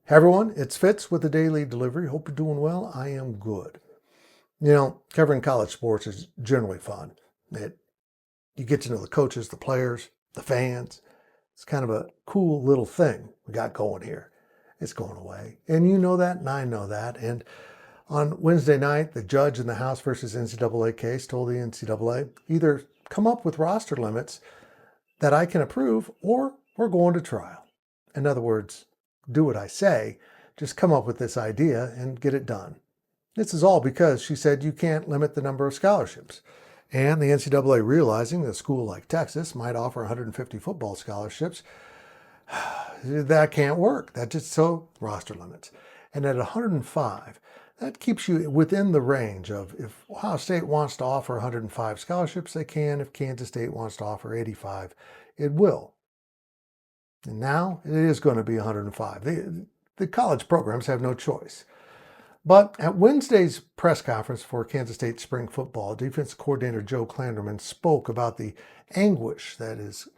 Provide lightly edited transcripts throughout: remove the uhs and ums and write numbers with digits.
Hey everyone, it's Fitz with the Daily Delivery. Hope you're doing well. I am good. Covering college sports is generally fun. You get to know the coaches, the players, the fans. It's kind of a cool little thing we got going here. It's going away. And you know that, and I know that. And on Wednesday night, the judge in the House versus NCAA case told the NCAA either come up with roster limits that I can approve or we're going to trial. In other words, do what I say, just come up with this idea and get it done. This is all because she said you can't limit the number of scholarships. And the NCAA realizing that a school like Texas might offer 150 football scholarships, that can't work. That just so roster limits. And at 105, that keeps you within the range of if Ohio State wants to offer 105 scholarships, they can. If Kansas State wants to offer 85, it will. And now it is going to be 105. The college programs have no choice. But at Wednesday's press conference for Kansas State spring football, defensive coordinator Joe Klanderman spoke about the anguish that is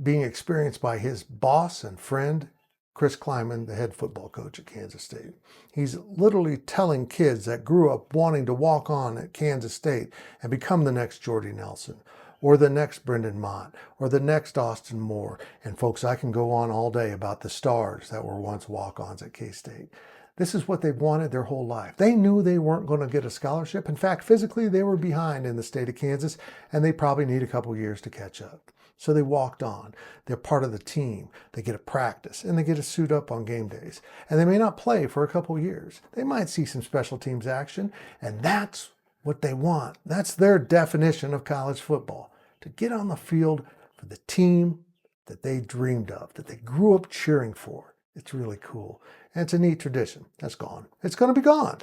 being experienced by his boss and friend, Chris Klieman, the head football coach at Kansas State. He's literally telling kids that grew up wanting to walk on at Kansas State and become the next Jordy Nelson, or the next Brendan Mott, or the next Austin Moore. And folks, I can go on all day about the stars that were once walk-ons at K-State. This is what they've wanted their whole life. They knew they weren't going to get a scholarship. In fact, physically, they were behind in the state of Kansas, and they probably need a couple years to catch up. So they walked on. They're part of the team. They get to practice, and they get to suit up on game days. And they may not play for a couple years. They might see some special teams action, and that's what they want. That's their definition of college football, to get on the field for the team that they dreamed of, that they grew up cheering for. It's really cool. And it's a neat tradition. That's gone. It's going to be gone.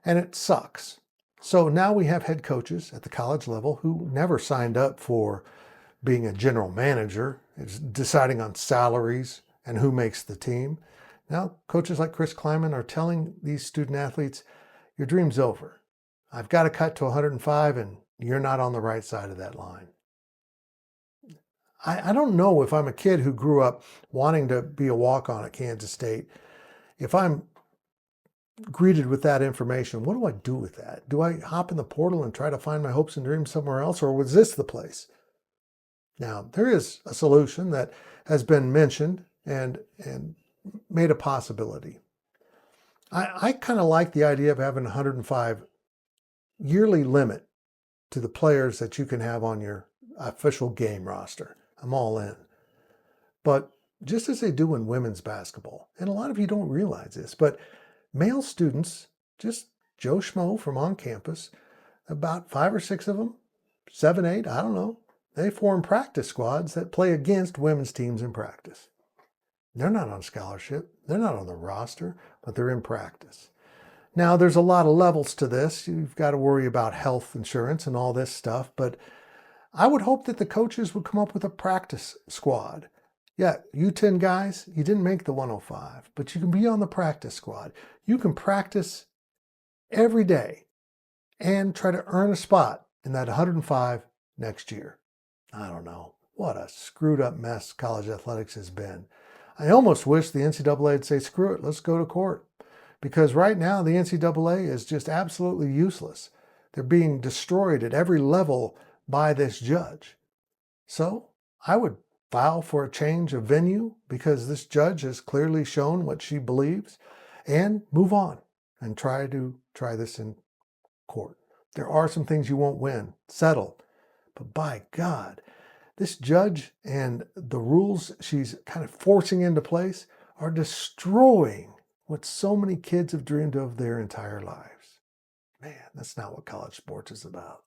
And it sucks. So now we have head coaches at the college level who never signed up for being a general manager. It's deciding on salaries and who makes the team. Now coaches like Chris Klieman are telling these student athletes, your dream's over. I've got to cut to 105 and you're not on the right side of that line. I don't know if I'm a kid who grew up wanting to be a walk-on at Kansas State. If I'm greeted with that information, what do I do with that? Do I hop in the portal and try to find my hopes and dreams somewhere else, or was this the place? Now, there is a solution that has been mentioned and made a possibility. I kind of like the idea of having a 105 yearly limit to the players that you can have on your official game roster. I'm all in. But just as they do in women's basketball, and a lot of you don't realize this, but male students, just Joe Schmo from on campus, about 5 or 6 of them, 7, 8, I don't know, they form practice squads that play against women's teams in practice. They're not on scholarship, they're not on the roster, but they're in practice. Now, there's a lot of levels to this. You've got to worry about health insurance and all this stuff, but I would hope that the coaches would come up with a practice squad. Yeah, you 10 guys, you didn't make the 105, but you can be on the practice squad. You can practice every day and try to earn a spot in that 105 next year. I don't know. What a screwed up mess college athletics has been. I almost wish the NCAA would say, screw it, let's go to court. Because right now the NCAA is just absolutely useless. They're being destroyed at every level by this judge. So I would file for a change of venue because this judge has clearly shown what she believes, and move on and try this in court. There are some things you won't win, settle. But by God, this judge and the rules she's kind of forcing into place are destroying what so many kids have dreamed of their entire lives. Man, that's not what college sports is about.